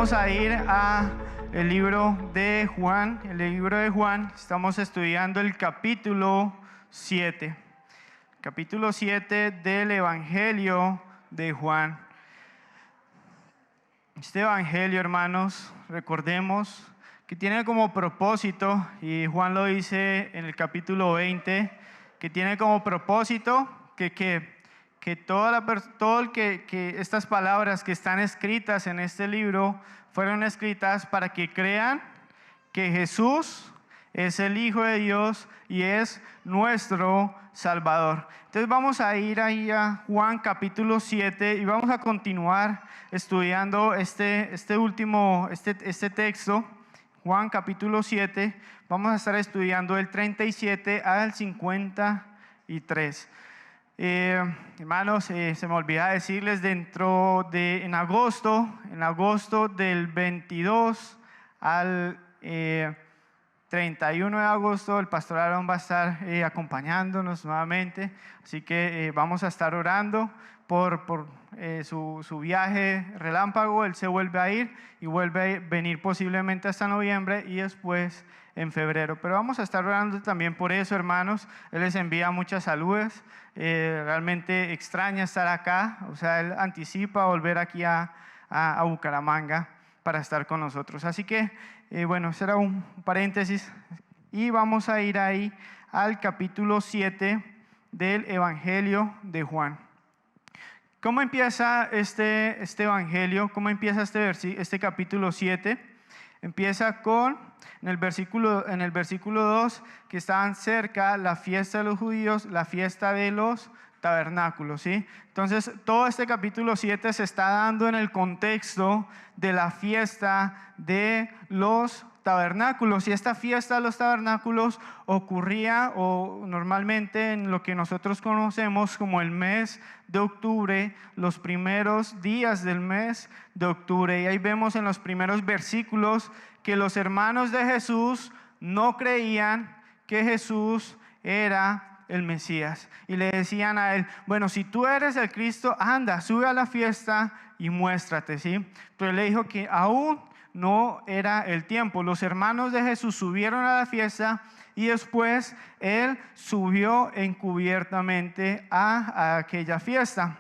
Vamos a ir a el libro de Juan. El libro de Juan, estamos estudiando el capítulo 7. Capítulo 7 del Evangelio de Juan. Este Evangelio, hermanos, recordemos que tiene como propósito, y Juan lo dice en el capítulo 20, que tiene como propósito que estas palabras que están escritas en este libro fueron escritas para que crean que Jesús es el Hijo de Dios y es nuestro Salvador. Entonces vamos a ir ahí a Juan capítulo 7 y vamos a continuar estudiando este texto. Juan capítulo 7, vamos a estar estudiando el 37 al 53. Hermanos, se me olvidaba decirles, en agosto del 22 al 31 de agosto, el pastor Aaron va a estar acompañándonos nuevamente, así que vamos a estar orando por su viaje relámpago. Él se vuelve a ir y vuelve a venir posiblemente hasta noviembre y después en febrero, pero vamos a estar orando también por eso, hermanos. Él les envía muchas saludes, realmente extraña estar acá, o sea, él anticipa volver aquí a Bucaramanga para estar con nosotros. Así que, bueno, será un paréntesis y vamos a ir ahí al capítulo 7 del Evangelio de Juan. ¿Cómo empieza este Evangelio? ¿Cómo empieza este capítulo 7? Empieza en el versículo 2, que estaban cerca la fiesta de los judíos, la fiesta de los tabernáculos, ¿sí? Entonces, todo este capítulo 7 se está dando en el contexto de la fiesta de los tabernáculos. Y esta fiesta de los tabernáculos ocurría normalmente en lo que nosotros conocemos como el mes de octubre, los primeros días del mes de octubre. Y ahí vemos en los primeros versículos que los hermanos de Jesús no creían que Jesús era el Mesías, y le decían a él: bueno, si tú eres el Cristo, anda, sube a la fiesta y muéstrate, ¿sí? Pero él le dijo que aún no era el tiempo. Los hermanos de Jesús subieron a la fiesta y después él subió encubiertamente a aquella fiesta.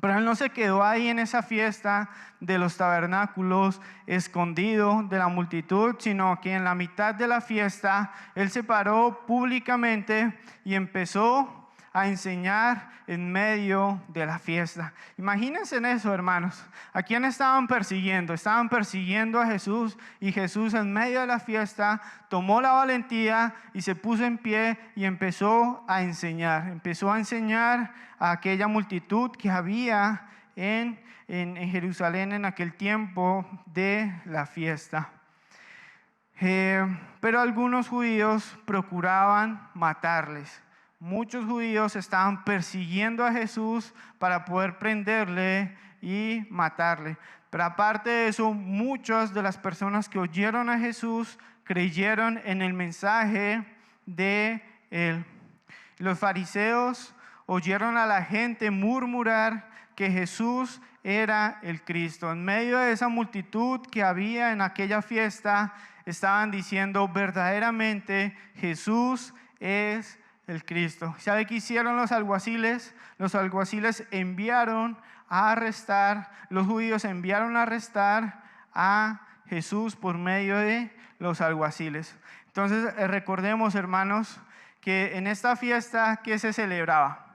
Pero él no se quedó ahí en esa fiesta de los tabernáculos, escondido de la multitud, sino que en la mitad de la fiesta él se paró públicamente y empezó a enseñar en medio de la fiesta. Imagínense en eso, hermanos. ¿A quién estaban persiguiendo? Estaban persiguiendo a Jesús, y Jesús en medio de la fiesta tomó la valentía y se puso en pie y empezó a enseñar. Empezó a enseñar a aquella multitud que había en Jerusalén en aquel tiempo de la fiesta. Pero algunos judíos procuraban matarles. Muchos judíos estaban persiguiendo a Jesús para poder prenderle y matarle. Pero aparte de eso, muchas de las personas que oyeron a Jesús creyeron en el mensaje de él. Los fariseos oyeron a la gente murmurar que Jesús era el Cristo. En medio de esa multitud que había en aquella fiesta, estaban diciendo: verdaderamente Jesús es el Cristo. ¿Sabe qué hicieron los alguaciles? Los alguaciles enviaron a arrestar, los judíos enviaron a arrestar a Jesús por medio de los alguaciles. Entonces, recordemos, hermanos, que en esta fiesta, ¿qué se celebraba?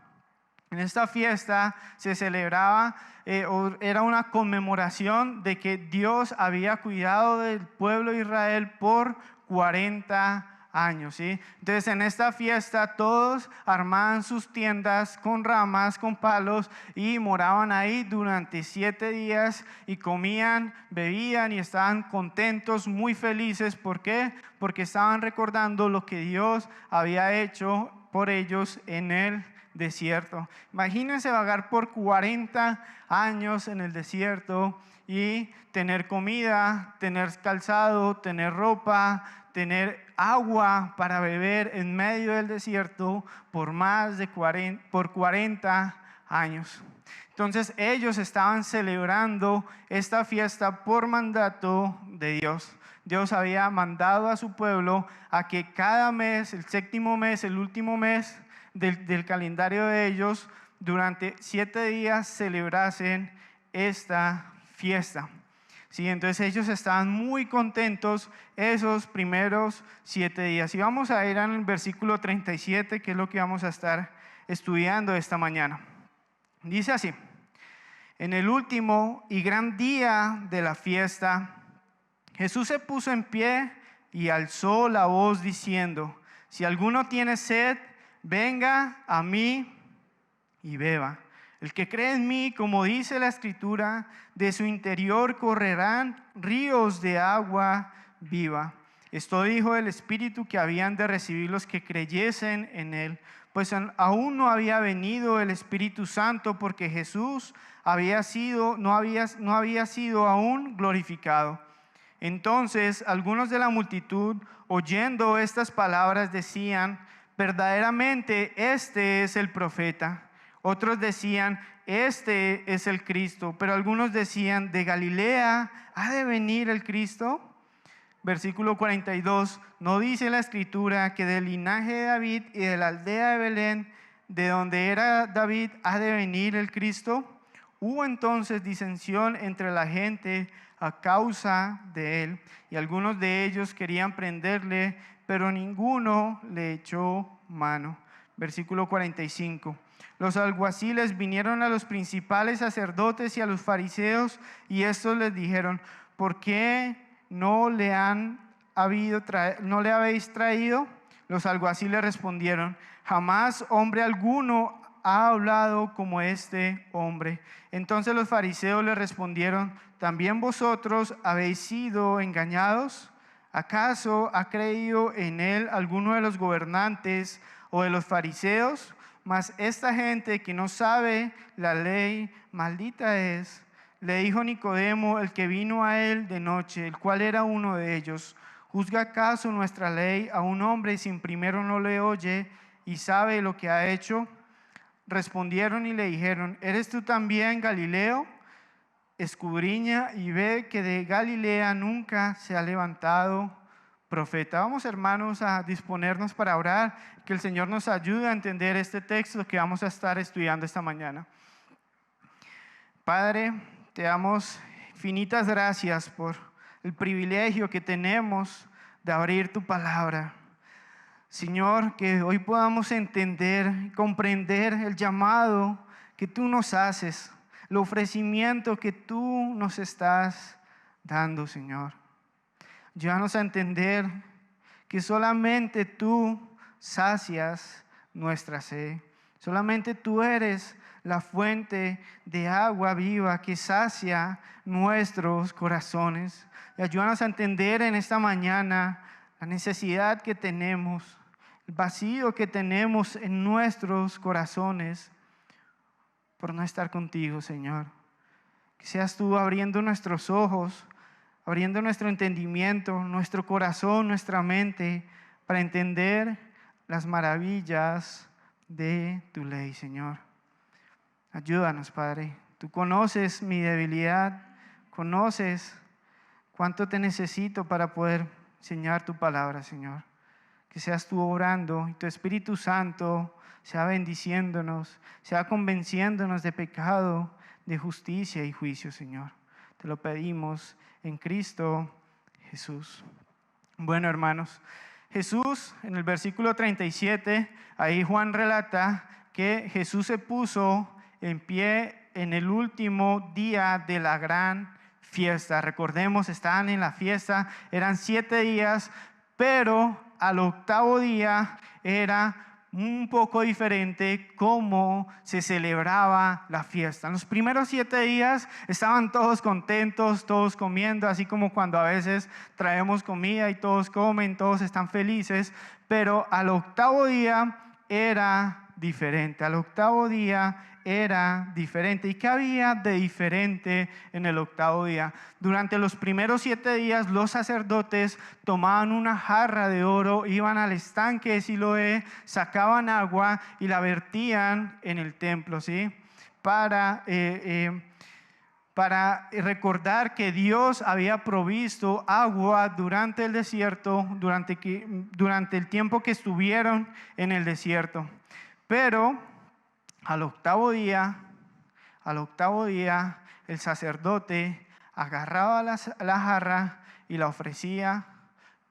En esta fiesta se celebraba, era una conmemoración de que Dios había cuidado del pueblo de Israel por 40 años, ¿sí? Entonces, en esta fiesta todos armaban sus tiendas con ramas, con palos, y moraban ahí durante 7 días y comían, bebían y estaban contentos, muy felices. ¿Por qué? Porque estaban recordando lo que Dios había hecho por ellos en el desierto. Imagínense vagar por 40 años en el desierto y tener comida, tener calzado, tener ropa, tener agua para beber en medio del desierto por 40 años. Entonces ellos estaban celebrando esta fiesta por mandato de Dios. Dios había mandado a su pueblo a que cada mes, el séptimo mes, el último mes del calendario de ellos, durante 7 días celebrasen esta fiesta. Sí, entonces ellos estaban muy contentos esos primeros 7 días. Y vamos a ir al versículo 37, que es lo que vamos a estar estudiando esta mañana. Dice así: en el último y gran día de la fiesta, Jesús se puso en pie y alzó la voz diciendo: si alguno tiene sed, venga a mí y beba. El que cree en mí, como dice la Escritura, de su interior correrán ríos de agua viva. Esto dijo el Espíritu que habían de recibir los que creyesen en él, pues aún no había venido el Espíritu Santo, porque Jesús no había sido aún glorificado. Entonces algunos de la multitud, oyendo estas palabras, decían: verdaderamente este es el profeta. Otros decían: este es el Cristo. Pero algunos decían: ¿de Galilea ha de venir el Cristo? Versículo 42, ¿no dice la Escritura que del linaje de David y de la aldea de Belén, de donde era David, ha de venir el Cristo? Hubo entonces disensión entre la gente a causa de él, y algunos de ellos querían prenderle, pero ninguno le echó mano. Versículo 45. Los alguaciles vinieron a los principales sacerdotes y a los fariseos, y estos les dijeron: ¿por qué no le habéis traído? Los alguaciles respondieron: jamás hombre alguno ha hablado como este hombre. Entonces los fariseos le respondieron: ¿también vosotros habéis sido engañados? ¿Acaso ha creído en él alguno de los gobernantes o de los fariseos? Mas esta gente que no sabe la ley, maldita es. Le dijo Nicodemo, el que vino a él de noche, el cual era uno de ellos: ¿juzga acaso nuestra ley a un hombre sin primero no le oye y sabe lo que ha hecho? Respondieron y le dijeron: ¿eres tú también Galileo? Escudriña y ve que de Galilea nunca se ha levantado profeta. Vamos, hermanos, a disponernos para orar, que el Señor nos ayude a entender este texto que vamos a estar estudiando esta mañana. Padre, te damos infinitas gracias por el privilegio que tenemos de abrir tu palabra. Señor, que hoy podamos entender, comprender el llamado que tú nos haces, el ofrecimiento que tú nos estás dando, Señor. Ayúdanos a entender que solamente tú sacias nuestra sed. Solamente tú eres la fuente de agua viva que sacia nuestros corazones. Y ayúdanos a entender en esta mañana la necesidad que tenemos, el vacío que tenemos en nuestros corazones por no estar contigo, Señor. Que seas tú abriendo nuestros ojos, abriendo nuestro entendimiento, nuestro corazón, nuestra mente, para entender las maravillas de tu ley, Señor. Ayúdanos, Padre. Tú conoces mi debilidad, conoces cuánto te necesito para poder enseñar tu palabra, Señor. Que seas tú obrando y tu Espíritu Santo sea bendiciéndonos, sea convenciéndonos de pecado, de justicia y juicio, Señor. Te lo pedimos en Cristo Jesús. Bueno, hermanos, Jesús, en el versículo 37, ahí Juan relata que Jesús se puso en pie en el último día de la gran fiesta. Recordemos, estaban en la fiesta, eran 7 días, pero al 8º día era un poco diferente cómo se celebraba la fiesta. En los primeros 7 días estaban todos contentos, todos comiendo, así como cuando a veces traemos comida y todos comen, todos están felices, pero al 8º día era diferente. Al 8º día era diferente. ¿Y qué había de diferente en el 8º día? Durante los primeros 7 días los sacerdotes tomaban una jarra de oro, iban al estanque de Siloé, sacaban agua y la vertían en el templo, ¿sí? para recordar que Dios había provisto agua durante el desierto, durante el tiempo que estuvieron en el desierto. Pero al octavo día, el sacerdote agarraba la jarra y la ofrecía,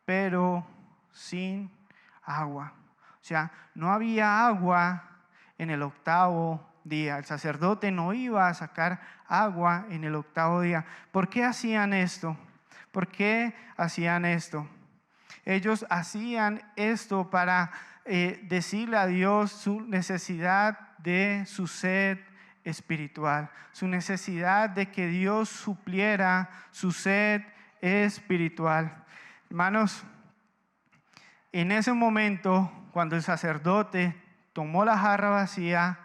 pero sin agua. O sea, no había agua en el octavo día. El sacerdote no iba a sacar agua en el octavo día. ¿Por qué hacían esto? ¿Por qué hacían esto? Ellos hacían esto para decirle a Dios su necesidad de su sed espiritual, su necesidad de que Dios supliera su sed espiritual. Hermanos, en ese momento, cuando el sacerdote tomó la jarra vacía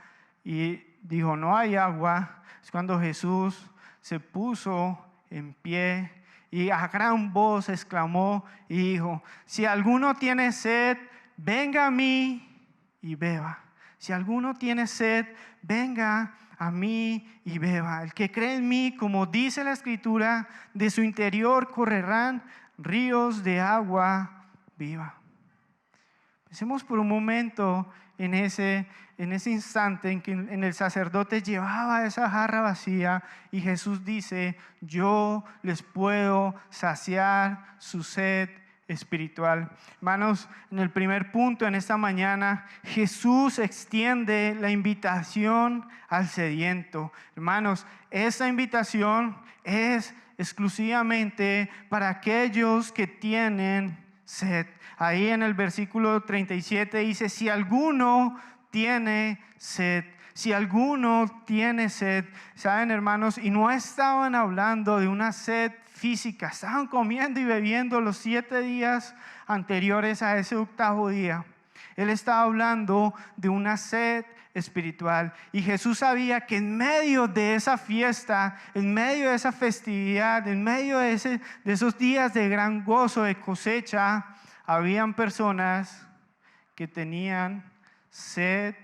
y dijo, no hay agua, es cuando Jesús se puso en pie y a gran voz exclamó y dijo, si alguno tiene sed, venga a mí y beba. Si alguno tiene sed, venga a mí y beba. El que cree en mí, como dice la Escritura, de su interior correrán ríos de agua viva. Pensemos por un momento en ese instante en que el sacerdote llevaba esa jarra vacía y Jesús dice, yo les puedo saciar su sed espiritual. Hermanos, en el primer punto en esta mañana, Jesús extiende la invitación al sediento. Hermanos, esta invitación es exclusivamente para aquellos que tienen sed. Ahí en el versículo 37 dice, si alguno tiene sed, si alguno tiene sed. ¿Saben, hermanos? Y no estaban hablando de una sed física, estaban comiendo y bebiendo los 7 días anteriores a ese octavo día. Él estaba hablando de una sed espiritual. Y Jesús sabía que en medio de esa fiesta, en medio de esa festividad, en medio de esos días de gran gozo, de cosecha, habían personas que tenían sed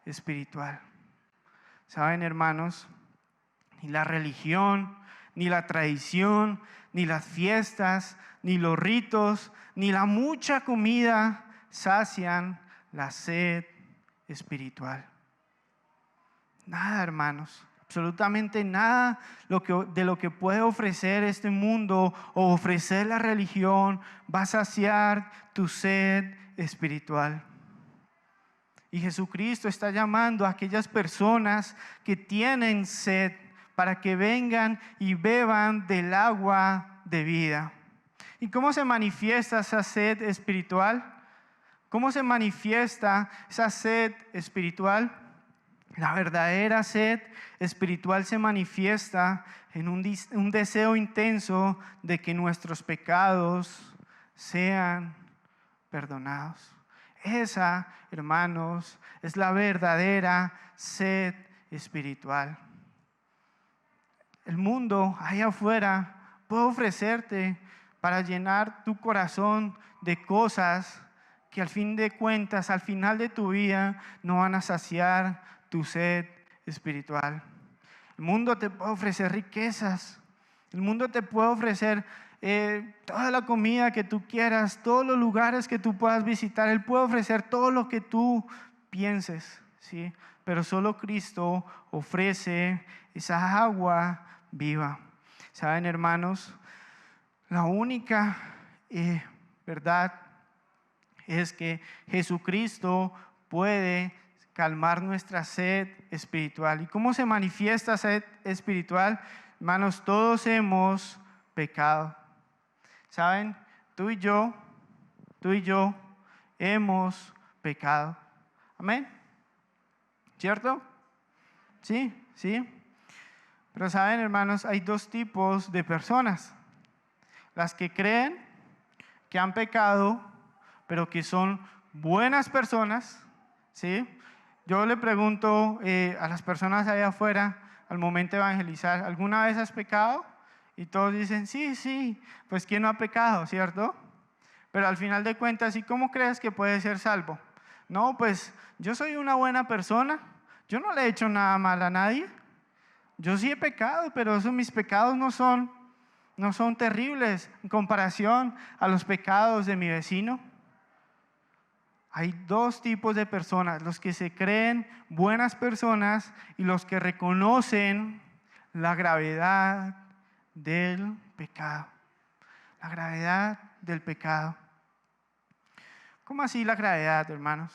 espiritual. ¿Saben, hermanos? Ni la religión, ni la tradición, ni las fiestas, ni los ritos, ni la mucha comida sacian la sed espiritual. Nada, hermanos, absolutamente nada de lo que puede ofrecer este mundo o ofrecer la religión va a saciar tu sed espiritual. Y Jesucristo está llamando a aquellas personas que tienen sed para que vengan y beban del agua de vida. ¿Y cómo se manifiesta esa sed espiritual? ¿Cómo se manifiesta esa sed espiritual? La verdadera sed espiritual se manifiesta en un deseo intenso de que nuestros pecados sean perdonados. Esa, hermanos, es la verdadera sed espiritual. El mundo allá afuera puede ofrecerte para llenar tu corazón de cosas que al fin de cuentas, al final de tu vida, no van a saciar tu sed espiritual. El mundo te puede ofrecer riquezas. El mundo te puede ofrecer toda la comida que tú quieras, todos los lugares que tú puedas visitar. Él puede ofrecer todo lo que tú pienses, ¿sí? Pero solo Cristo ofrece esa agua viva. ¿Saben, hermanos? La única verdad es que Jesucristo puede calmar nuestra sed espiritual. ¿Y cómo se manifiesta sed espiritual? Hermanos, todos hemos pecado. ¿Saben? Tú y yo hemos pecado. ¿Amén? ¿Cierto? Sí. Pero saben, hermanos, hay dos tipos de personas. Las que creen que han pecado, pero que son buenas personas, ¿sí? Yo le pregunto a las personas allá afuera, al momento de evangelizar, ¿alguna vez has pecado? Y todos dicen, sí, pues ¿quién no ha pecado, cierto? Pero al final de cuentas, ¿y cómo crees que puedes ser salvo? No, pues yo soy una buena persona, Yo no le he hecho nada mal a nadie. Yo sí he pecado, pero esos mis pecados no son terribles en comparación a los pecados de mi vecino. Hay dos tipos de personas: los que se creen buenas personas y los que reconocen la gravedad del pecado. La gravedad del pecado. ¿Cómo así la gravedad, hermanos?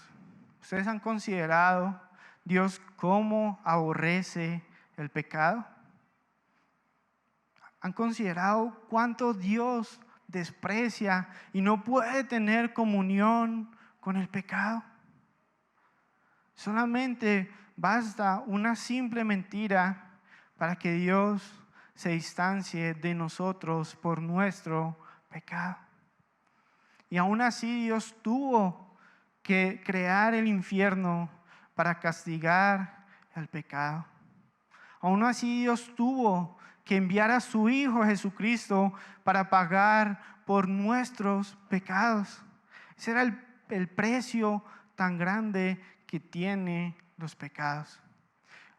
¿Ustedes han considerado Dios cómo aborrece el pecado? ¿Han considerado cuánto Dios desprecia y no puede tener comunión con el pecado? Solamente basta una simple mentira para que Dios se distancie de nosotros por nuestro pecado. Y aún así Dios tuvo que crear el infierno para castigar el pecado. Aún así Dios tuvo que enviar a su Hijo Jesucristo para pagar por nuestros pecados. Ese era el precio tan grande que tiene los pecados.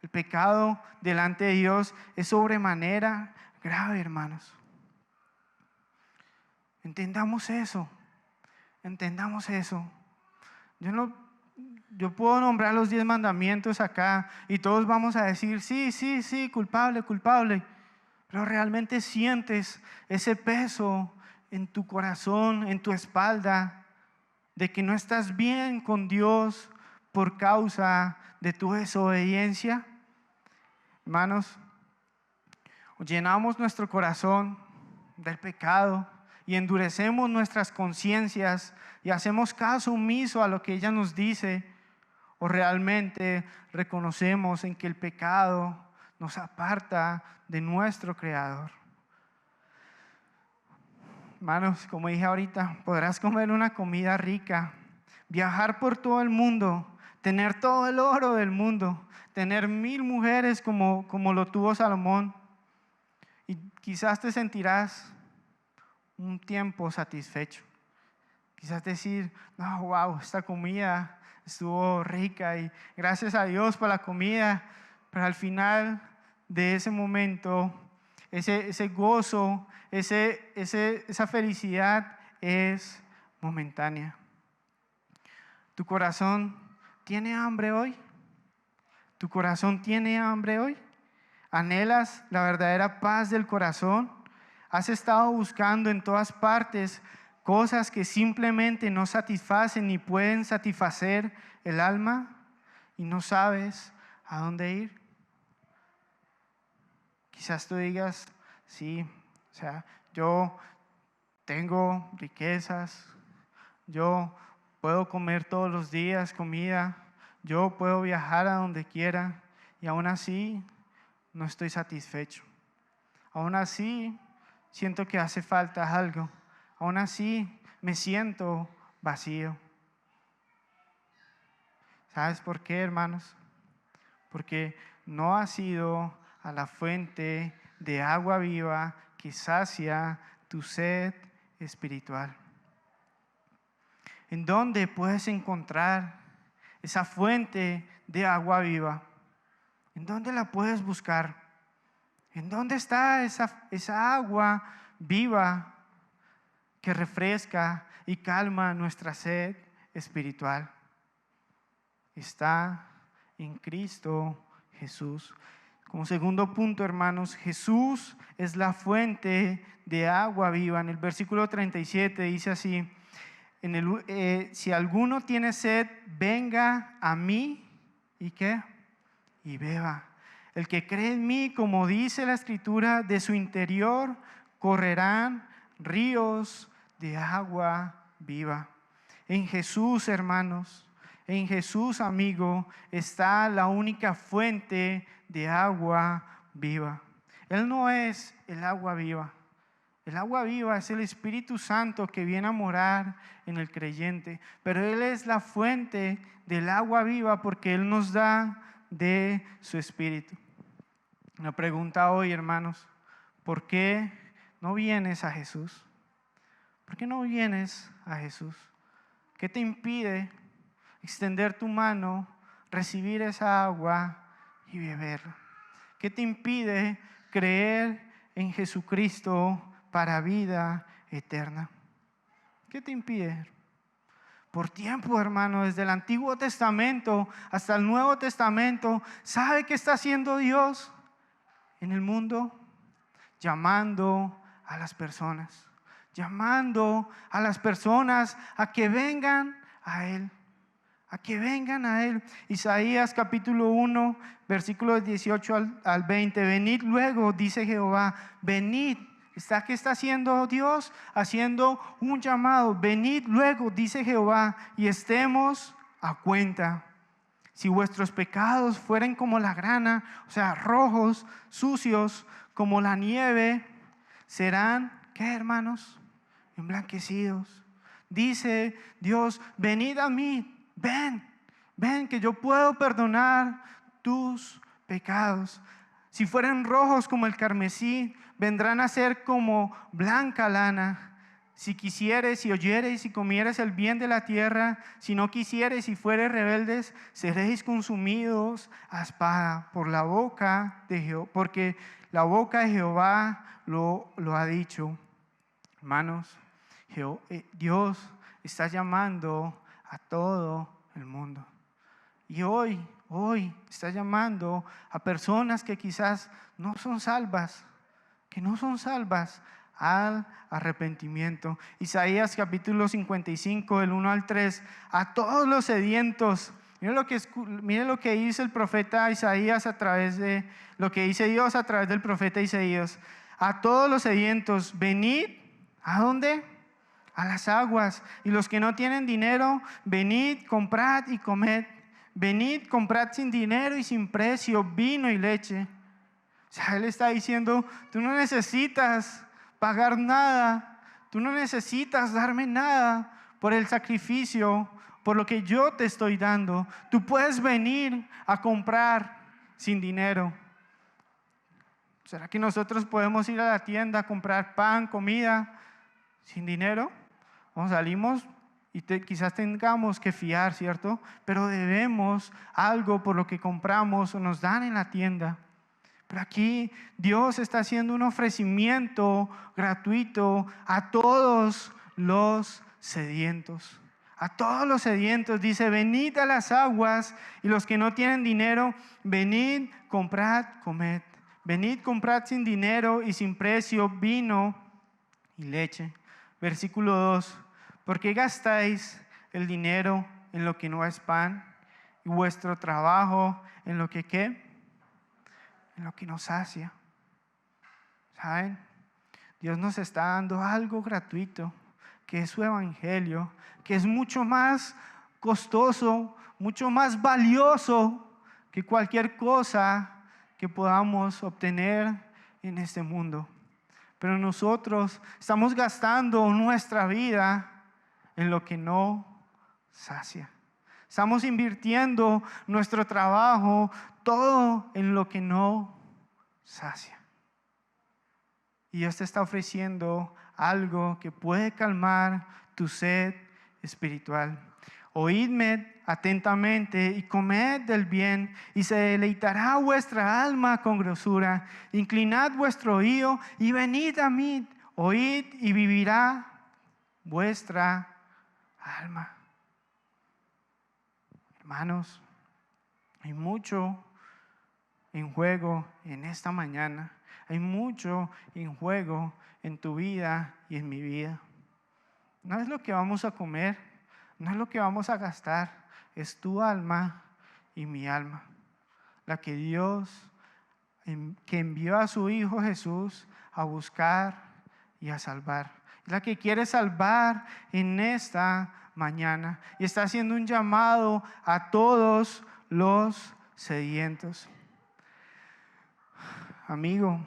El pecado delante de Dios es sobremanera grave, hermanos. Entendamos eso. Entendamos eso. Yo puedo nombrar los 10 mandamientos acá y todos vamos a decir, sí, culpable, culpable. Pero realmente sientes ese peso en tu corazón, en tu espalda, de que no estás bien con Dios por causa de tu desobediencia. Hermanos, llenamos nuestro corazón del pecado y endurecemos nuestras conciencias y hacemos caso omiso a lo que ella nos dice, o realmente reconocemos en que el pecado nos aparta de nuestro Creador. Hermanos, como dije ahorita, podrás comer una comida rica, viajar por todo el mundo, tener todo el oro del mundo, tener 1000 mujeres como lo tuvo Salomón, y quizás te sentirás un tiempo satisfecho. Quizás decir, no, wow, esta comida estuvo rica y gracias a Dios por la comida, pero al final de ese momento, ese gozo, esa felicidad es momentánea. ¿Tu corazón tiene hambre hoy? ¿Tu corazón tiene hambre hoy? ¿Anhelas la verdadera paz del corazón? ¿Has estado buscando en todas partes cosas que simplemente no satisfacen ni pueden satisfacer el alma y no sabes a dónde ir? Quizás tú digas, sí, o sea, yo tengo riquezas, yo puedo comer todos los días comida, yo puedo viajar a donde quiera y aún así no estoy satisfecho. Aún así siento que hace falta algo. Aún así me siento vacío. ¿Sabes por qué, hermanos? Porque no has ido a la fuente de agua viva que sacia tu sed espiritual. ¿En dónde puedes encontrar esa fuente de agua viva? ¿En dónde la puedes buscar? ¿En dónde está esa agua viva que refresca y calma nuestra sed espiritual? Está en Cristo Jesús. Como segundo punto, hermanos, Jesús es la fuente de agua viva. En el versículo 37 dice así, si alguno tiene sed, venga a mí, ¿y qué? Y beba. El que cree en mí, como dice la Escritura, de su interior correrán ríos de agua viva. En Jesús, hermanos, en Jesús, amigo, está la única fuente de agua viva. Él no es el agua viva. El agua viva es el Espíritu Santo que viene a morar en el creyente. Pero Él es la fuente del agua viva porque Él nos da de su Espíritu. Una pregunta hoy, hermanos: ¿por qué no vienes a Jesús? ¿Por qué no vienes a Jesús? ¿Qué te impide extender tu mano, recibir esa agua y beberla? ¿Qué te impide creer en Jesucristo para vida eterna? ¿Qué te impide? Por tiempo, hermano, desde el Antiguo Testamento hasta el Nuevo Testamento, ¿sabe qué está haciendo Dios en el mundo? Llamando a las personas, llamando a las personas a que vengan a Él, a que vengan a Él. Isaías capítulo 1, versículos 18 al 20, venid luego, dice Jehová, venid. ¿Qué está haciendo Dios? Haciendo un llamado. Venid luego, dice Jehová, y estemos a cuenta. Si vuestros pecados fueren como la grana, o sea, rojos, sucios, como la nieve, serán, ¿qué, hermanos? Emblanquecidos. Dice Dios, venid a mí, ven que yo puedo perdonar tus pecados. Si fueren rojos como el carmesí, vendrán a ser como blanca lana. Si quisieres, si oyeres y comieres el bien de la tierra, si no quisieres y fueres rebeldes, seréis consumidos a espada por la boca de Jehová, porque la boca de Jehová lo ha dicho. Hermanos, Dios está llamando a todo el mundo. Y hoy está llamando a personas que quizás no son salvas, al arrepentimiento. Isaías capítulo 55, del 1 al 3, a todos los sedientos. Mire lo que dice el profeta Isaías a través de, lo que dice Dios a través del profeta Isaías. A todos los sedientos, venid, ¿a dónde? A las aguas. Y los que no tienen dinero, venid, comprad y comed. Venid, comprad sin dinero y sin precio vino y leche. O sea, Él está diciendo, tú no necesitas pagar nada, tú no necesitas darme nada por el sacrificio, por lo que yo te estoy dando. Tú puedes venir a comprar sin dinero. ¿Será que nosotros podemos ir a la tienda a comprar pan, comida sin dinero? O salimos y quizás tengamos que fiar, ¿cierto? Pero debemos algo por lo que compramos o nos dan en la tienda. Pero aquí Dios está haciendo un ofrecimiento gratuito a todos los sedientos. A todos los sedientos dice, venid a las aguas, y los que no tienen dinero, venid, comprad, comed. Venid, comprad sin dinero y sin precio vino y leche. Versículo 2. ¿Por qué gastáis el dinero en lo que no es pan y vuestro trabajo en lo que qué? En lo que nos sacia. ¿Saben? Dios nos está dando algo gratuito, que es su evangelio, que es mucho más costoso, mucho más valioso que cualquier cosa que podamos obtener en este mundo. Pero nosotros estamos gastando nuestra vida en lo que no sacia. Estamos invirtiendo nuestro trabajo, todo en lo que no sacia. Y Dios te está ofreciendo algo que puede calmar tu sed espiritual. Oídme atentamente y comed del bien, y se deleitará vuestra alma con grosura. Inclinad vuestro oído y venid a mí. Oíd y vivirá vuestra alma. Hermanos, hay mucho en juego en esta mañana. Hay mucho en juego en tu vida y en mi vida. No es lo que vamos a comer, no es lo que vamos a gastar, es tu alma y mi alma. La que Dios, que envió a su Hijo Jesús a buscar y a salvar. La que quiere salvar en esta mañana. Y está haciendo un llamado a todos los sedientos. Amigo,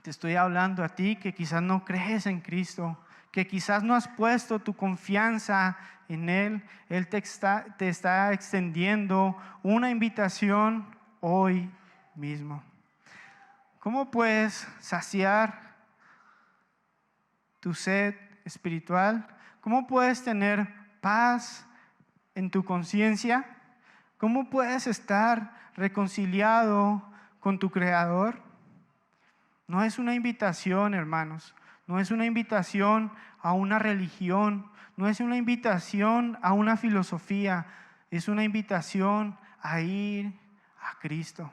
te estoy hablando a ti que quizás no crees en Cristo, que quizás no has puesto tu confianza en Él. Él te está extendiendo una invitación hoy mismo. ¿Cómo puedes saciar tu sed espiritual? ¿Cómo puedes tener paz en tu conciencia? ¿Cómo puedes estar reconciliado con tu Creador? No es una invitación, hermanos. No es una invitación a una religión. No es una invitación a una filosofía. Es una invitación a ir a Cristo.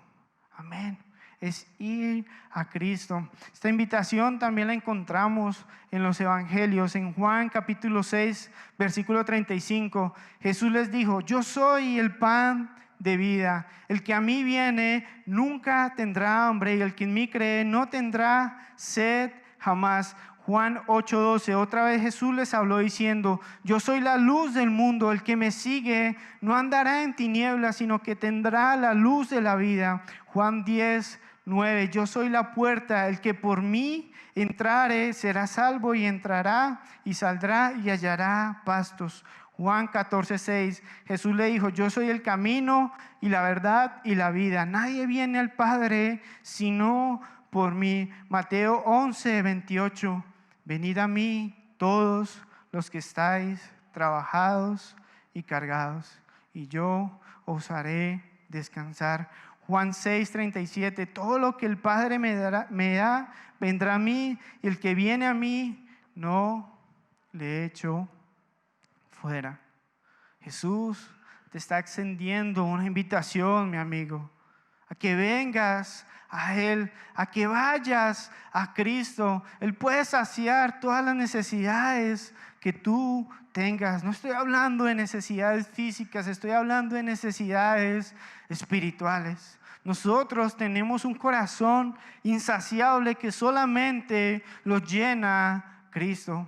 Amén. Es ir a Cristo. Esta invitación también la encontramos en los evangelios. En Juan capítulo 6, versículo 35, Jesús les dijo: yo soy el pan de vida. El que a mí viene nunca tendrá hambre, y el que en mí cree no tendrá sed jamás. Juan 8:12, otra vez Jesús les habló diciendo: yo soy la luz del mundo, el que me sigue no andará en tinieblas, sino que tendrá la luz de la vida. Juan 10:9, yo soy la puerta, el que por mí entrare será salvo, y entrará y saldrá y hallará pastos. Juan 14:6, Jesús le dijo: yo soy el camino y la verdad y la vida. Nadie viene al Padre sino por mí. Mateo 11:28, venid a mí todos los que estáis trabajados y cargados, y yo os haré descansar. Juan 6:37, todo lo que el Padre me da, vendrá a mí, y el que viene a mí no le echo fuera. Jesús te está extendiendo una invitación, mi amigo, a que vengas a Él, a que vayas a Cristo. Él puede saciar todas las necesidades que tú tengas. No estoy hablando de necesidades físicas, estoy hablando de necesidades espirituales. Nosotros tenemos un corazón insaciable que solamente lo llena Cristo.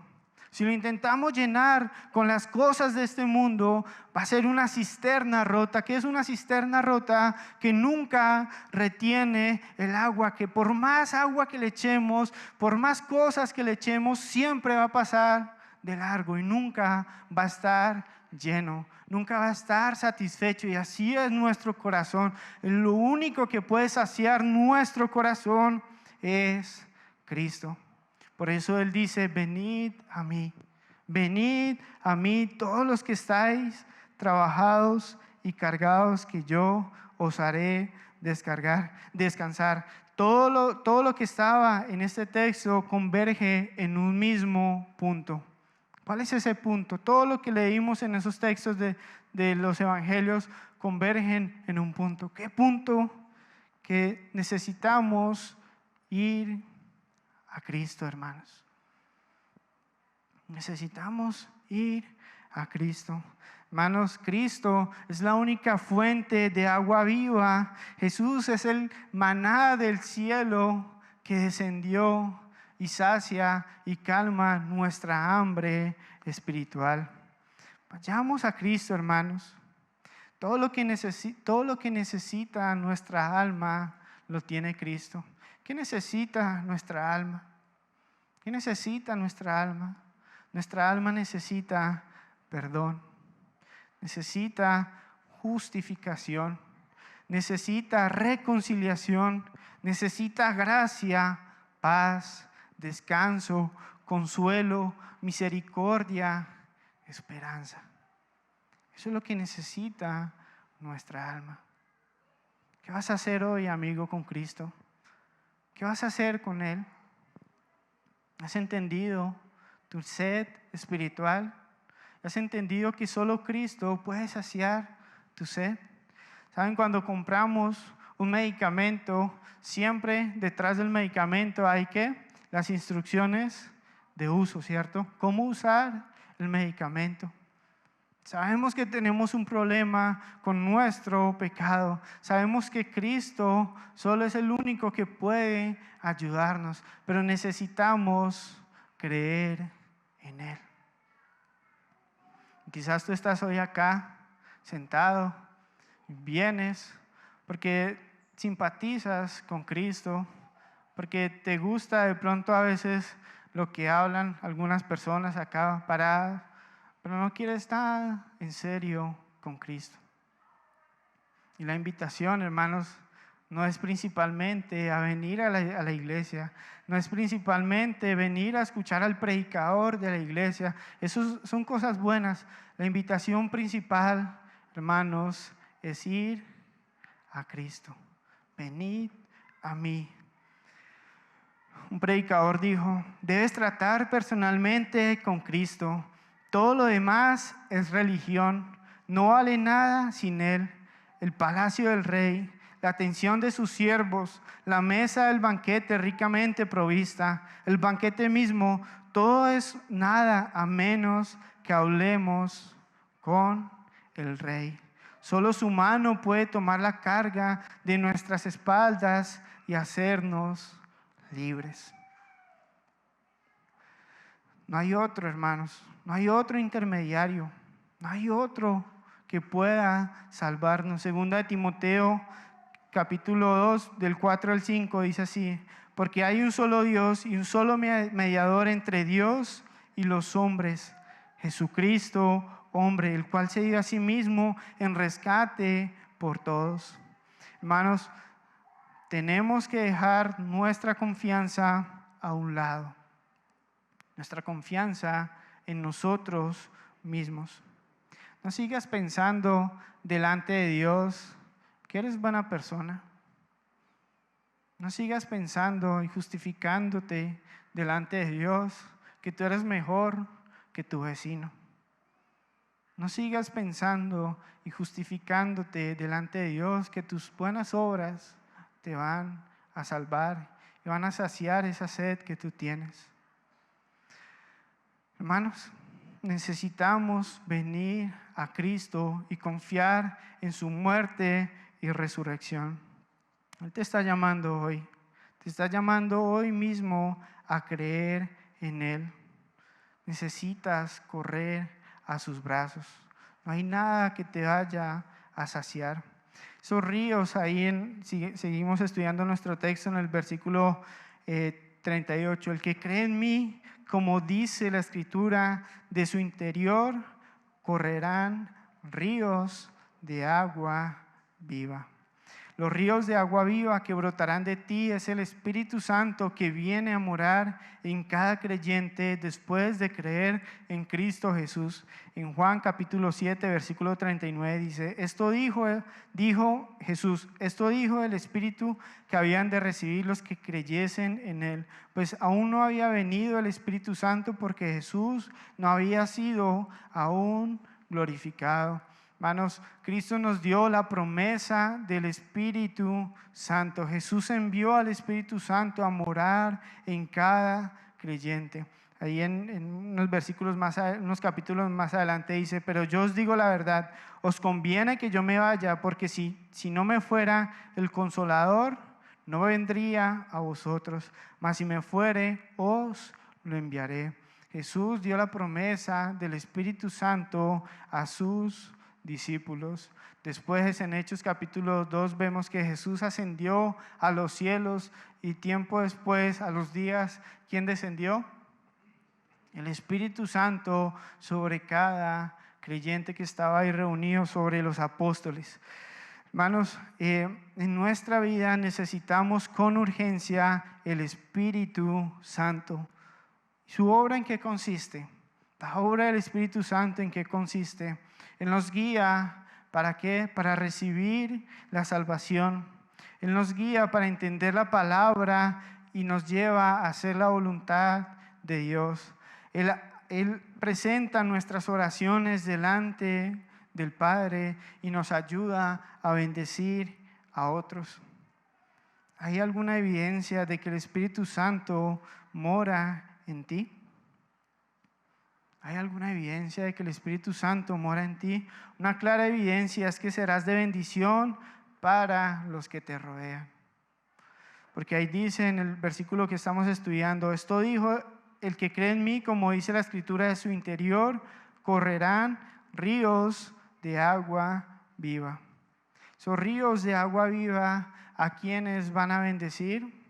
Si lo intentamos llenar con las cosas de este mundo, va a ser una cisterna rota. ¿Qué es una cisterna rota? Que nunca retiene el agua, que por más agua que le echemos, por más cosas que le echemos, siempre va a pasar de largo y nunca va a estar lleno, nunca va a estar satisfecho. Y así es nuestro corazón. Lo único que puede saciar nuestro corazón es Cristo. Por eso Él dice: venid a mí todos los que estáis trabajados y cargados, que yo os haré descansar. Todo lo que estaba en este texto converge en un mismo punto. ¿Cuál es ese punto? Todo lo que leímos en esos textos de los evangelios convergen en un punto. ¿Qué punto? Que necesitamos ir a Cristo, hermanos. Necesitamos ir a Cristo. Hermanos, Cristo es la única fuente de agua viva. Jesús es el maná del cielo que descendió y sacia y calma nuestra hambre espiritual. Vayamos a Cristo, hermanos. Todo lo que necesita nuestra alma lo tiene Cristo. ¿Qué necesita nuestra alma? ¿Qué necesita nuestra alma? Nuestra alma necesita perdón, necesita justificación, necesita reconciliación, necesita gracia, paz, descanso, consuelo, misericordia, esperanza. Eso es lo que necesita nuestra alma. ¿Qué vas a hacer hoy, amigo, con Cristo? ¿Qué vas a hacer con Él? ¿Has entendido tu sed espiritual? ¿Has entendido que solo Cristo puede saciar tu sed? ¿Saben? Cuando compramos un medicamento, siempre detrás del medicamento hay las instrucciones de uso, ¿cierto? ¿Cómo usar el medicamento? Sabemos que tenemos un problema con nuestro pecado. Sabemos que Cristo solo es el único que puede ayudarnos, pero necesitamos creer en Él. Quizás tú estás hoy acá, sentado, vienes porque simpatizas con Cristo, porque te gusta de pronto a veces lo que hablan algunas personas acá paradas, pero no quieres estar en serio con Cristo. Y la invitación, hermanos, no es principalmente a venir a la iglesia, no es principalmente venir a escuchar al predicador de la iglesia. Eso son cosas buenas. La invitación principal, hermanos, es ir a Cristo. Venid a mí. Un predicador dijo: debes tratar personalmente con Cristo. Todo lo demás es religión. No vale nada sin Él. El palacio del rey, la atención de sus siervos, la mesa del banquete ricamente provista, el banquete mismo, todo es nada a menos que hablemos con el rey. Solo su mano puede tomar la carga de nuestras espaldas y hacernos libres. No hay otro, hermanos, no hay otro intermediario, no hay otro que pueda salvarnos. Segunda de Timoteo, capítulo 2, del 4 al 5, dice así: porque hay un solo Dios y un solo mediador entre Dios y los hombres, Jesucristo, hombre, el cual se dio a sí mismo en rescate por todos. Hermanos, tenemos que dejar nuestra confianza a un lado, nuestra confianza en nosotros mismos. No sigas pensando delante de Dios que eres buena persona. No sigas pensando y justificándote delante de Dios que tú eres mejor que tu vecino. No sigas pensando y justificándote delante de Dios que tus buenas obras te van a salvar y van a saciar esa sed que tú tienes. Hermanos, necesitamos venir a Cristo y confiar en su muerte y resurrección. Él te está llamando hoy. Te está llamando hoy mismo a creer en Él. Necesitas correr a sus brazos. No hay nada que te vaya a saciar. Esos ríos ahí, seguimos estudiando nuestro texto en el versículo 38. El que cree en mí, como dice la Escritura, de su interior correrán ríos de agua viva. Los ríos de agua viva que brotarán de ti es el Espíritu Santo que viene a morar en cada creyente después de creer en Cristo Jesús. En Juan capítulo 7, versículo 39 dice: esto dijo Jesús, esto dijo el Espíritu que habían de recibir los que creyesen en Él, pues aún no había venido el Espíritu Santo porque Jesús no había sido aún glorificado. Hermanos, Cristo nos dio la promesa del Espíritu Santo. Jesús envió al Espíritu Santo a morar en cada creyente. Ahí en unos capítulos más adelante dice: pero yo os digo la verdad, os conviene que yo me vaya, porque si no me fuera el Consolador, no vendría a vosotros, mas si me fuere, os lo enviaré. Jesús dio la promesa del Espíritu Santo a sus discípulos. Después en Hechos capítulo 2 vemos que Jesús ascendió a los cielos y tiempo después, a los días, ¿quién descendió? El Espíritu Santo sobre cada creyente que estaba ahí reunido, sobre los apóstoles. Hermanos, en nuestra vida necesitamos con urgencia el Espíritu Santo. ¿Su obra en qué consiste? La obra del Espíritu Santo, ¿en qué consiste? Él nos guía, ¿para qué? Para recibir la salvación. Él nos guía para entender la palabra y nos lleva a hacer la voluntad de Dios. Él presenta nuestras oraciones delante del Padre y nos ayuda a bendecir a otros. ¿Hay alguna evidencia de que el Espíritu Santo mora en ti? ¿Hay alguna evidencia de que el Espíritu Santo mora en ti? Una clara evidencia es que serás de bendición para los que te rodean. Porque ahí dice en el versículo que estamos estudiando: esto dijo el que cree en mí, como dice la Escritura, de su interior correrán ríos de agua viva. Esos ríos de agua viva, ¿a quiénes van a bendecir?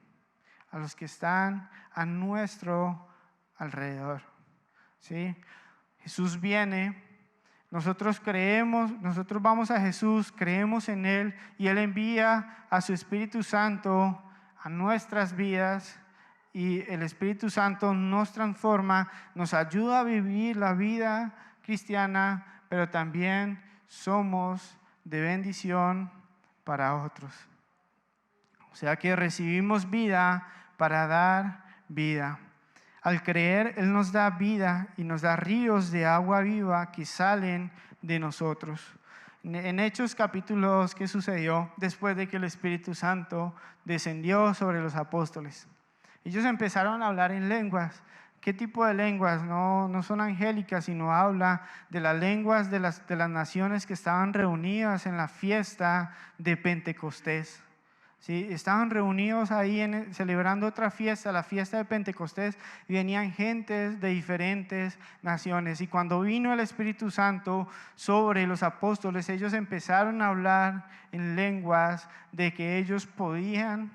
A los que están a nuestro alrededor. ¿Sí? Jesús viene, nosotros creemos, nosotros vamos a Jesús, creemos en Él y Él envía a su Espíritu Santo a nuestras vidas y el Espíritu Santo nos transforma, nos ayuda a vivir la vida cristiana, pero también somos de bendición para otros. O sea que recibimos vida para dar vida. Al creer, Él nos da vida y nos da ríos de agua viva que salen de nosotros. En Hechos capítulo 2, ¿qué sucedió después de que el Espíritu Santo descendió sobre los apóstoles? Ellos empezaron a hablar en lenguas. ¿Qué tipo de lenguas? No son angélicas, sino habla de las lenguas de las naciones que estaban reunidas en la fiesta de Pentecostés. ¿Sí? Estaban reunidos ahí celebrando otra fiesta, la fiesta de Pentecostés, y venían gentes de diferentes naciones. Y cuando vino el Espíritu Santo sobre los apóstoles, ellos empezaron a hablar en lenguas de que ellos podían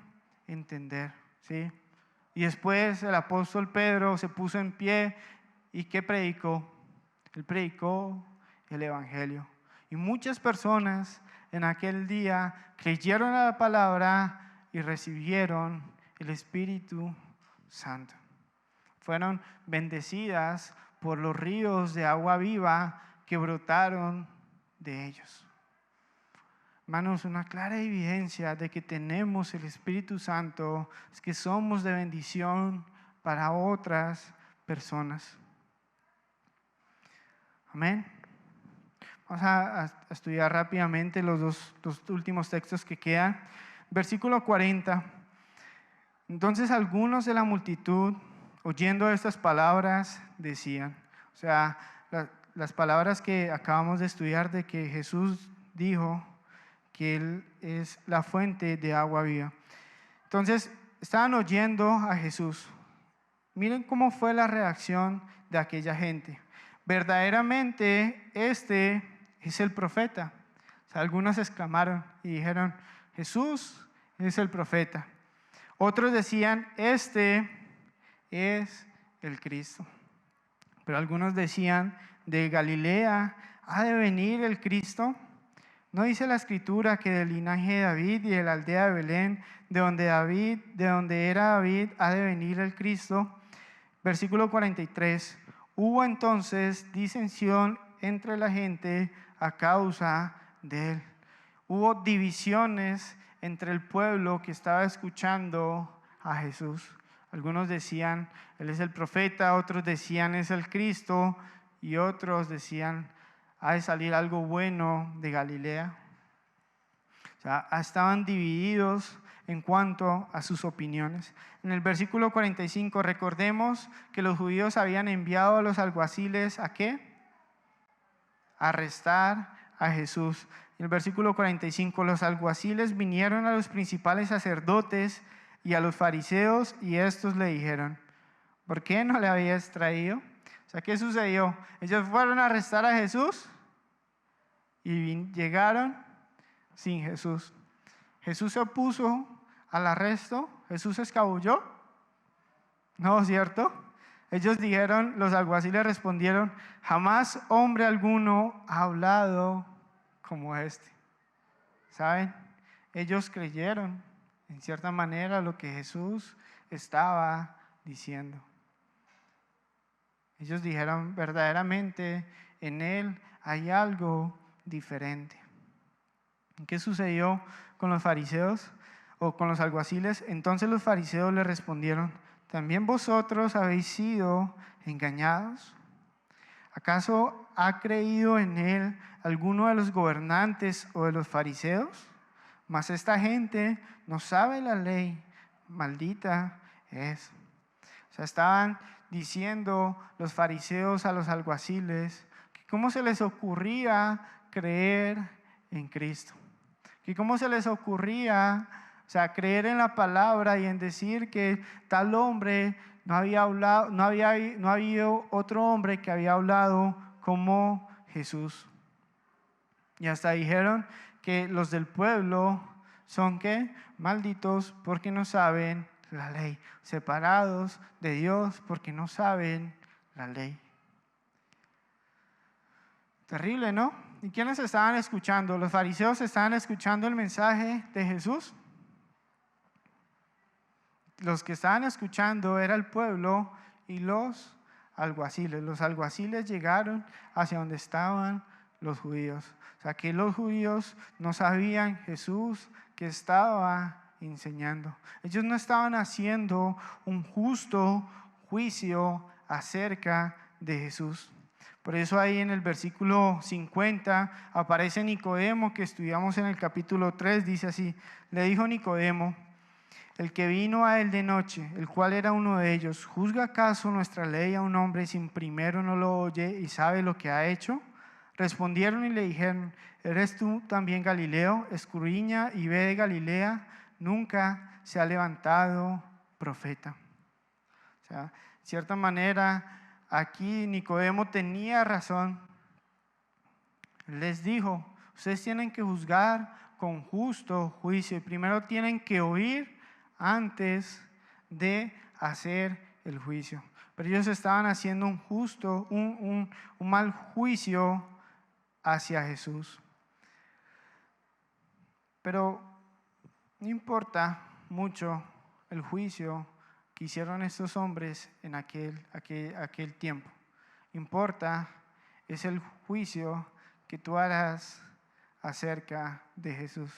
entender. ¿Sí? Y después el apóstol Pedro se puso en pie y ¿qué predicó? Él predicó el Evangelio. Y muchas personas en aquel día creyeron a la palabra y recibieron el Espíritu Santo. Fueron bendecidas por los ríos de agua viva que brotaron de ellos. Hermanos, una clara evidencia de que tenemos el Espíritu Santo es que somos de bendición para otras personas. Amén. Vamos a estudiar rápidamente los dos últimos textos que quedan. Versículo 40. Entonces algunos de la multitud, oyendo estas palabras, decían, o sea, las palabras que acabamos de estudiar de que Jesús dijo que Él es la fuente de agua viva. Entonces, estaban oyendo a Jesús. Miren cómo fue la reacción de aquella gente. Verdaderamente, este es el profeta. O sea, algunos exclamaron y dijeron, Jesús es el profeta. Otros decían, este es el Cristo. Pero algunos decían, de Galilea ha de venir el Cristo. ¿No dice la Escritura que del linaje de David y de la aldea de Belén, de donde era David, ha de venir el Cristo? Versículo 43. Hubo entonces disensión entre la gente a causa de él. Hubo divisiones entre el pueblo que estaba escuchando a Jesús. Algunos decían, Él es el profeta, otros decían, es el Cristo, y otros decían, ha de salir algo bueno de Galilea. O sea, estaban divididos en cuanto a sus opiniones. En el versículo 45, recordemos que los judíos habían enviado a los alguaciles ¿a qué? A arrestar a Jesús. En el versículo 45, los alguaciles vinieron a los principales sacerdotes y a los fariseos y estos le dijeron, ¿por qué no le habías traído? O sea, ¿qué sucedió? Ellos fueron a arrestar a Jesús y llegaron sin Jesús. Jesús se opuso al arresto. Jesús se escabulló. No, ¿cierto? Ellos dijeron, los alguaciles respondieron, jamás hombre alguno ha hablado como este. ¿Saben? Ellos creyeron en cierta manera lo que Jesús estaba diciendo. Ellos dijeron, verdaderamente en Él hay algo diferente. ¿Qué sucedió con los fariseos o con los alguaciles? Entonces los fariseos le respondieron, ¿también vosotros habéis sido engañados? ¿Acaso ha creído en Él alguno de los gobernantes o de los fariseos? Mas esta gente no sabe la ley, maldita es. O sea, estaban diciendo los fariseos a los alguaciles que cómo se les ocurría creer en Cristo, que cómo se les ocurría, o sea, creer en la palabra y en decir que tal hombre no había hablado, no había otro hombre que había hablado como Jesús. Y hasta dijeron que los del pueblo son ¿qué? Malditos porque no saben la ley, separados de Dios porque no saben la ley. Terrible, ¿no? ¿Y quiénes estaban escuchando? ¿Los fariseos estaban escuchando el mensaje de Jesús? Los que estaban escuchando era el pueblo y los alguaciles. Los alguaciles llegaron hacia donde estaban los judíos. O sea, que los judíos no sabían Jesús que estaba enseñando. Ellos no estaban haciendo un justo juicio acerca de Jesús. Por eso ahí en el versículo 50 aparece Nicodemo, que estudiamos en el capítulo 3, dice así: le dijo Nicodemo, el que vino a él de noche, el cual era uno de ellos, ¿juzga acaso nuestra ley a un hombre sin primero no lo oye y sabe lo que ha hecho? Respondieron y le dijeron, ¿eres tú también Galileo? Escudriña y ve de Galilea, nunca se ha levantado profeta. O sea, de cierta manera, aquí Nicodemo tenía razón. Les dijo, ustedes tienen que juzgar con justo juicio y primero tienen que oír antes de hacer el juicio. Pero ellos estaban haciendo un mal juicio hacia Jesús. Pero no importa mucho el juicio que hicieron estos hombres en aquel tiempo. Importa es el juicio que tú harás acerca de Jesús.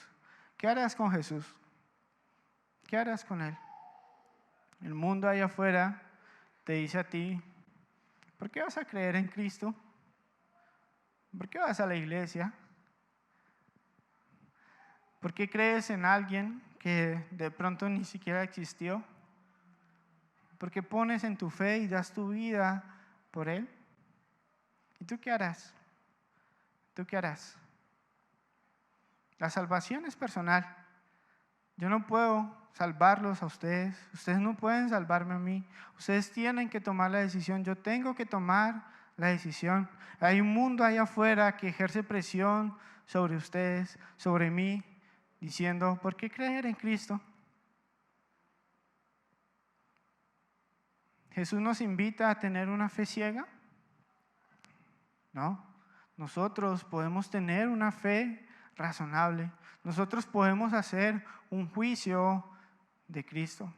¿Qué harás con Jesús? ¿Qué harás con Él? El mundo allá afuera te dice a ti, ¿por qué vas a creer en Cristo? ¿Por qué vas a la iglesia? ¿Por qué crees en alguien que de pronto ni siquiera existió? ¿Por qué pones en tu fe y das tu vida por Él? ¿Y tú qué harás? ¿Tú qué harás? La salvación es personal. Yo no puedo salvarlos a ustedes. Ustedes no pueden salvarme a mí. Ustedes tienen que tomar la decisión. Yo tengo que tomar la decisión. Hay un mundo allá afuera que ejerce presión sobre ustedes, sobre mí, diciendo, ¿por qué creer en Cristo? Jesús nos invita a tener una fe ciega. No, nosotros podemos tener una fe razonable. Nosotros podemos hacer un juicio de Cristo.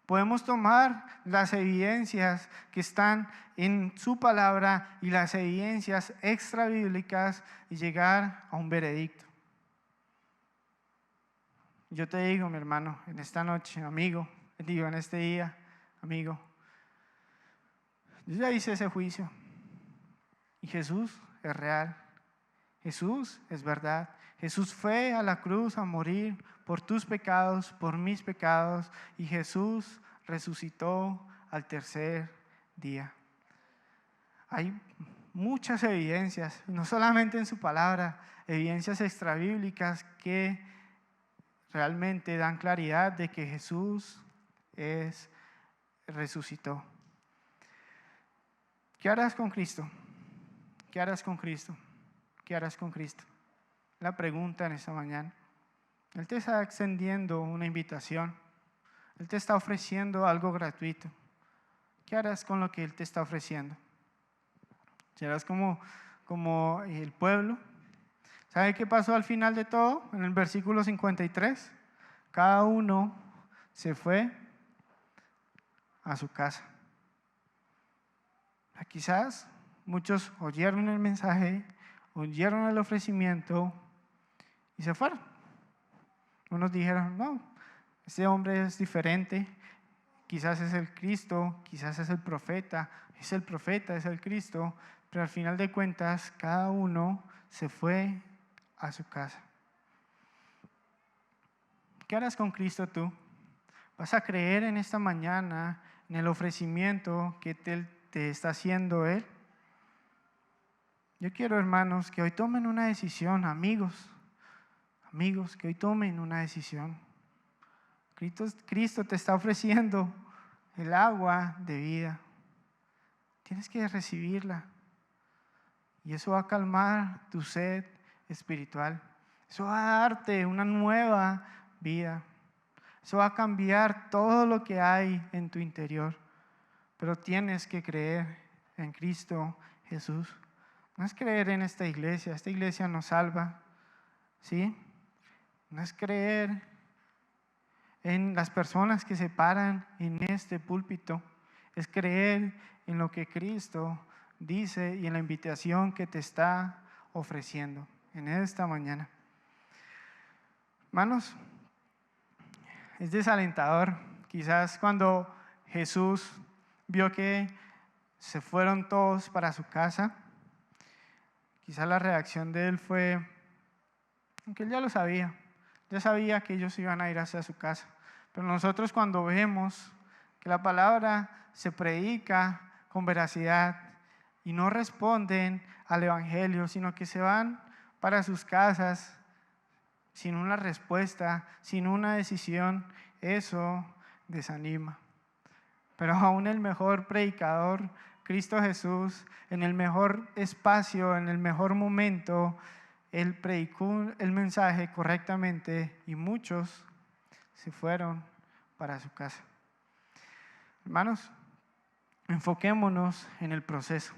Podemos tomar las evidencias que están en su palabra y las evidencias extrabíblicas y llegar a un veredicto. Yo te digo, mi hermano, en esta noche, amigo, en este día, amigo, yo ya hice ese juicio. Y Jesús es real. Jesús es verdad. Jesús fue a la cruz a morir por tus pecados, por mis pecados, y Jesús resucitó al tercer día. Hay muchas evidencias, no solamente en su palabra, evidencias extrabíblicas que realmente dan claridad de que Jesús resucitó. ¿Qué harás con Cristo? ¿Qué harás con Cristo? ¿Qué harás con Cristo? La pregunta en esta mañana. Él te está extendiendo una invitación. Él te está ofreciendo algo gratuito. ¿Qué harás con lo que Él te está ofreciendo? ¿Serás como el pueblo? ¿Sabe qué pasó al final de todo? En el versículo 53. Cada uno se fue a su casa. Quizás muchos oyeron el mensaje, oyeron el ofrecimiento y se fueron. Unos dijeron, no, este hombre es diferente, quizás es el Cristo, quizás es el profeta, es el Cristo, pero al final de cuentas cada uno se fue a su casa. ¿Qué harás con Cristo tú? ¿Vas a creer en esta mañana en el ofrecimiento que te está haciendo Él? Yo quiero, hermanos, que hoy tomen una decisión, amigos, que hoy tomen una decisión. Cristo te está ofreciendo el agua de vida. Tienes que recibirla. Y eso va a calmar tu sed espiritual. Eso va a darte una nueva vida. Eso va a cambiar todo lo que hay en tu interior. Pero tienes que creer en Cristo Jesús. No es creer en esta iglesia nos salva, ¿sí? No es creer en las personas que se paran en este púlpito, es creer en lo que Cristo dice y en la invitación que te está ofreciendo en esta mañana. Hermanos, es desalentador. Quizás cuando Jesús vio que se fueron todos para su casa, quizás la reacción de él fue, aunque él ya lo sabía, ya sabía que ellos iban a ir hacia su casa. Pero nosotros cuando vemos que la palabra se predica con veracidad y no responden al evangelio, sino que se van para sus casas sin una respuesta, sin una decisión, eso desanima. Pero aún el mejor predicador, Cristo Jesús, en el mejor espacio, en el mejor momento, Él predicó el mensaje correctamente y muchos se fueron para su casa. Hermanos, enfoquémonos en el proceso.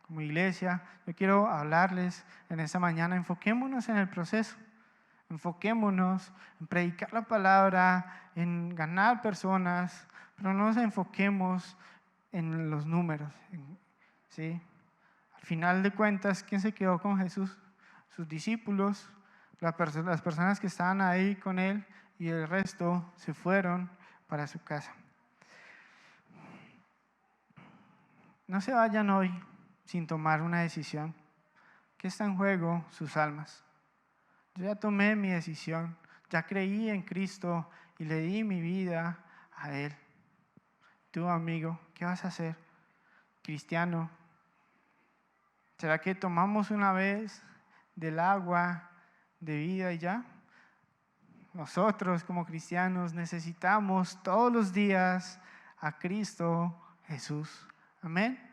Como iglesia, yo quiero hablarles en esta mañana, enfoquémonos en el proceso. Enfoquémonos en predicar la palabra, en ganar personas, pero no nos enfoquemos en los números. ¿Sí? Al final de cuentas, ¿quién se quedó con Jesús? Sus discípulos, las personas que estaban ahí con Él, y el resto se fueron para su casa. No se vayan hoy sin tomar una decisión. ¿Qué está en juego? Sus almas. Yo ya tomé mi decisión, ya creí en Cristo y le di mi vida a Él. Tú, amigo, ¿qué vas a hacer? Cristiano, ¿será que tomamos una vez del agua de vida y ya? Nosotros como cristianos necesitamos todos los días a Cristo Jesús. Amén.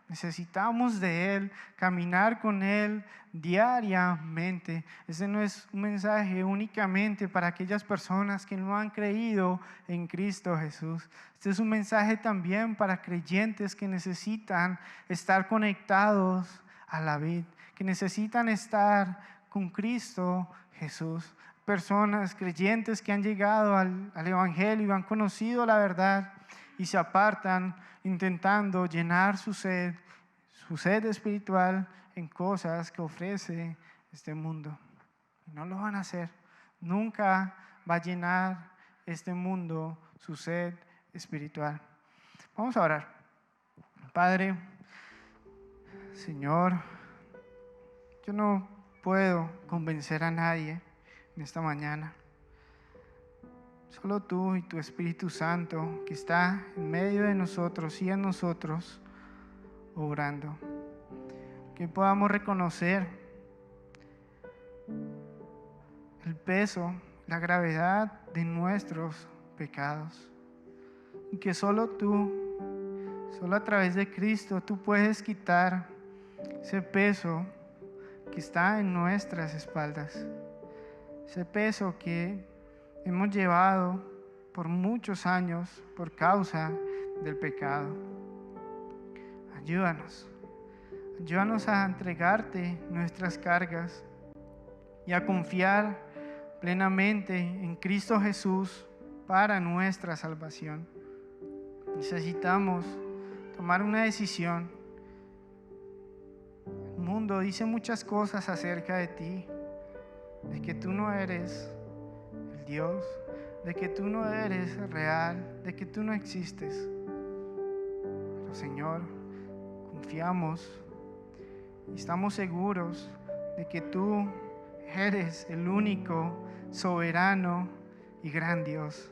Necesitamos de Él, caminar con Él diariamente. Ese no es un mensaje únicamente para aquellas personas que no han creído en Cristo Jesús. Este es un mensaje también para creyentes que necesitan estar conectados a la vid, que necesitan estar con Cristo Jesús. Personas, creyentes que han llegado al Evangelio y han conocido la verdad y se apartan intentando llenar su sed espiritual en cosas que ofrece este mundo. No lo van a hacer. Nunca va a llenar este mundo su sed espiritual. Vamos a orar. Padre, Señor, yo no puedo convencer a nadie en esta mañana. Solo tú y tu Espíritu Santo que está en medio de nosotros y en nosotros obrando. Que podamos reconocer el peso, la gravedad de nuestros pecados. Y que solo tú, solo a través de Cristo, tú puedes quitar ese peso que está en nuestras espaldas. Ese peso que hemos llevado por muchos años por causa del pecado. Ayúdanos a entregarte nuestras cargas y a confiar plenamente en Cristo Jesús para nuestra salvación. Necesitamos tomar una decisión. El mundo dice muchas cosas acerca de ti, de que tú no eres el Dios, de que tú no eres real, de que tú no existes. Pero Señor, confiamos y estamos seguros de que tú eres el único soberano y gran Dios,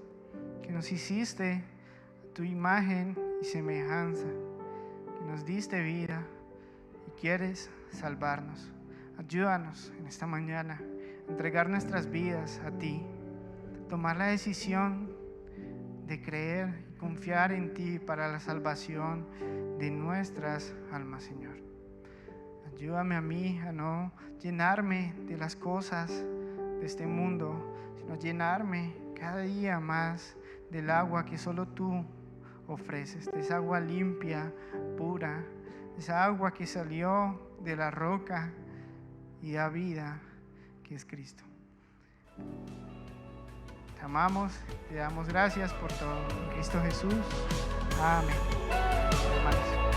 que nos hiciste a tu imagen y semejanza, que nos diste vida y quieres salvarnos. Ayúdanos en esta mañana a entregar nuestras vidas a ti, tomar la decisión de creer y confiar en ti para la salvación de nuestras almas, Señor. Ayúdame a mí a no llenarme de las cosas de este mundo, sino llenarme cada día más del agua que solo tú ofreces, de esa agua limpia, pura, esa agua que salió de la roca y da vida, que es Cristo. Te amamos, te damos gracias por todo. En Cristo Jesús. Amén. Hermanos.